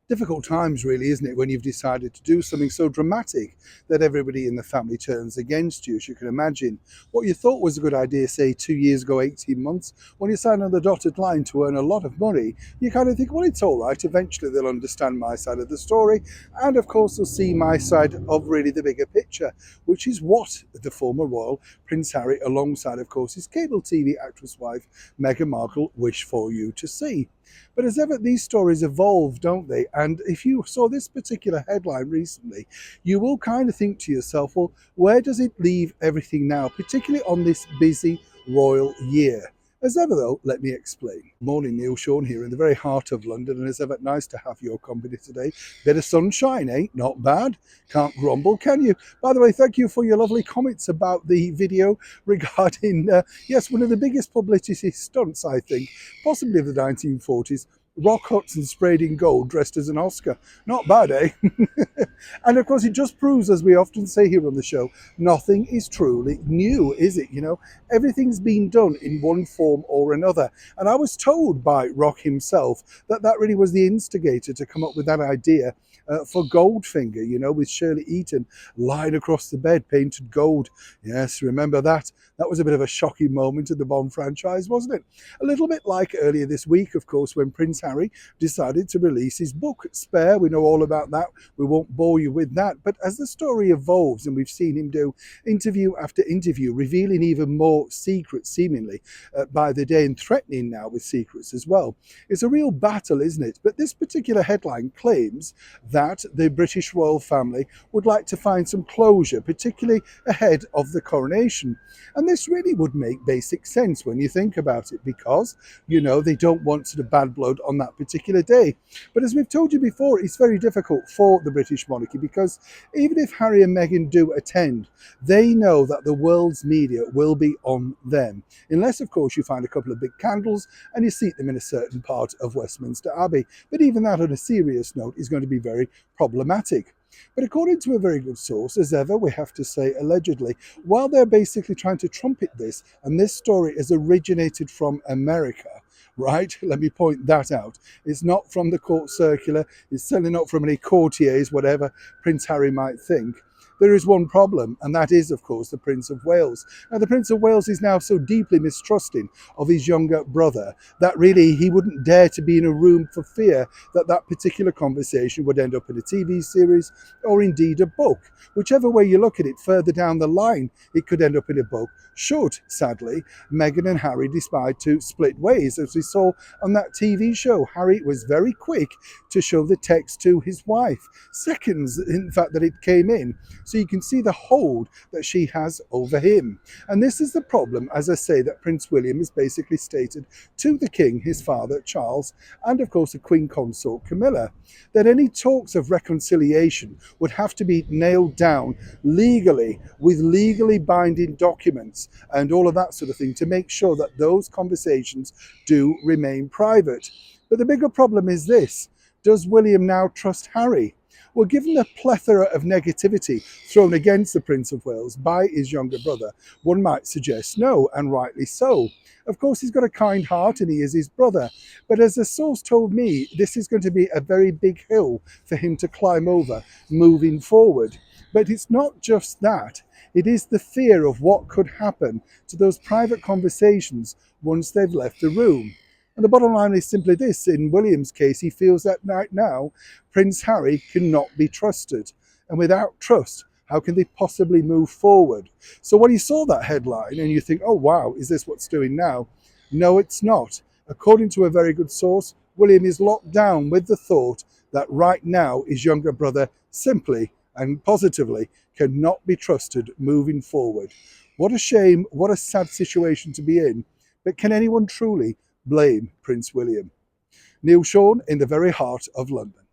Difficult times, really, isn't it, when you've decided to do something so dramatic that everybody in the family turns against you, as you can imagine. What you thought was a good idea, say 2 years ago, 18 months, when you sign on the dotted line to earn a lot of money, you kind of think, well, it's all right. Eventually, they'll understand my side of the story. And of course, they'll see my side of really the bigger picture, which is what the former royal Prince Harry, alongside, of course, his cable TV actress wife, Meghan Markle, wish for you to see. But as ever, these stories evolve, don't they? And if you saw this particular headline recently, you will kind of think to yourself, well, where does it leave everything now, particularly on this busy royal year? As ever, though, let me explain. Morning, Neil Sean here in the very heart of London, and as ever, nice to have your company today. Bit of sunshine, eh? Not bad. Can't grumble, can you? By the way, thank you for your lovely comments about the video regarding, yes, one of the biggest publicity stunts, I think, possibly of the 1940s. Rock Hudson sprayed in gold dressed as an Oscar. Not bad, eh? And of course, it just proves, as we often say here on the show, nothing is truly new, is it? You know, everything's been done in one form or another. And I was told by Rock himself that that really was the instigator to come up with that idea for Goldfinger, you know, with Shirley Eaton lying across the bed, painted gold. Yes, remember that? That was a bit of a shocking moment in the Bond franchise, wasn't it? A little bit like earlier this week, of course, when Prince Harry decided to release his book, Spare. We know all about that. We won't bore you with that. But as the story evolves, and we've seen him do interview after interview, revealing even more secrets, seemingly, by the day, and threatening now with secrets as well, it's a real battle, isn't it? But this particular headline claims that the British royal family would like to find some closure, particularly ahead of the coronation. And this really would make basic sense when you think about it, because, you know, they don't want sort of bad blood on that particular day. But as we've told you before, it's very difficult for the British monarchy, because even if Harry and Meghan do attend, they know that the world's media will be on them. Unless, of course, you find a couple of big candles and you seat them in a certain part of Westminster Abbey. But even that, on a serious note, is going to be very problematic. But according to a very good source, as ever, we have to say allegedly, while they're basically trying to trumpet this, and this story is originated from America, right? Let me point that out. It's not from the court circular. It's certainly not from any courtiers, whatever Prince Harry might think. There is one problem, and that is, of course, the Prince of Wales. Now, the Prince of Wales is now so deeply mistrusting of his younger brother that really he wouldn't dare to be in a room for fear that that particular conversation would end up in a TV series or indeed a book. Whichever way you look at it, further down the line, it could end up in a book. Should, sadly, Meghan and Harry decide to split ways. As we saw on that TV show, Harry was very quick to show the text to his wife. Seconds, in fact, that it came in. So you can see the hold that she has over him. And this is the problem, as I say, that Prince William has basically stated to the King, his father, Charles, and of course the Queen Consort, Camilla, that any talks of reconciliation would have to be nailed down legally with legally binding documents and all of that sort of thing to make sure that those conversations do remain private. But the bigger problem is this: does William now trust Harry? Well, given the plethora of negativity thrown against the Prince of Wales by his younger brother, one might suggest no, and rightly so. Of course, he's got a kind heart and he is his brother. But as a source told me, this is going to be a very big hill for him to climb over moving forward. But it's not just that. It is the fear of what could happen to those private conversations once they've left the room. And the bottom line is simply this: in William's case, he feels that right now Prince Harry cannot be trusted. And without trust, how can they possibly move forward? So when you saw that headline and you think, oh wow, is this what's doing now? No, it's not. According to a very good source, William is locked down with the thought that right now his younger brother simply and positively cannot be trusted moving forward. What a shame, what a sad situation to be in. But can anyone truly blame Prince William? Neil Sean in the very heart of London.